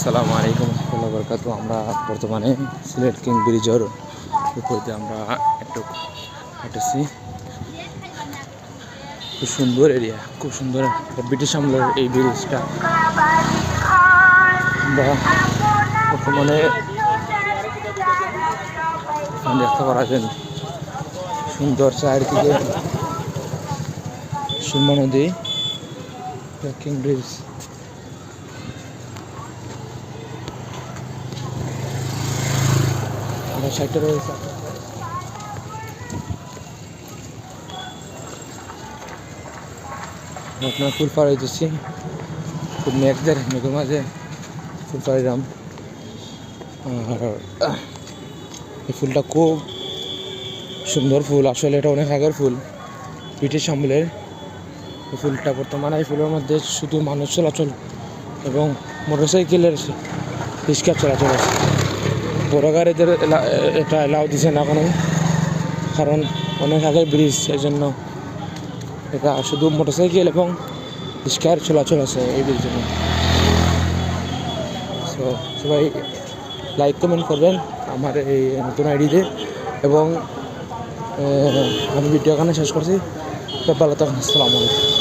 আসসালামু আলাইকুম রহমতুল্লাহ বরকাত। আমরা বর্তমানে সিলেট কিং ব্রিজের উপর দিয়ে আমরা একটু হাঁটেছি। খুব সুন্দর এরিয়া, খুব সুন্দর ব্রিটিশ আমলের এই ব্রিজটা। আমরা বর্তমানে দেখতে পাচ্ছেন সুন্দর চারিদিকে সুরমা নদী, কিং ব্রিজ। আমরা সাইডটা রয়েছে আপনার ফুল পাড়া হইতেছি, খুব মেঘের মাঝে ফুল পাড়িলাম। আর এই ফুলটা খুব সুন্দর ফুল, আসলে এটা অনেক আগের ফুল, ব্রিটিশ আমলের। এই ফুলটা বর্তমানে এই ফুলের মধ্যে শুধু মানুষ চলাচল এবং মোটরসাইকেলের রিক্সা চলাচল আছে। বড় গাড়িদের এটা এলাও দিছে না কোনো, কারণ অনেক আগে ব্রিজ, এই জন্য এটা শুধু মোটরসাইকেল এবং রিক্সার চলাচল আছে এই ব্রিজের জন্য। সো সবাই লাইক কমেন্ট করবেন আমার এই নতুন আইডিতে, এবং আমি ভিডিও এখানে শেষ করছি। ভালো থাকুন, আসসালামু আলাইকুম।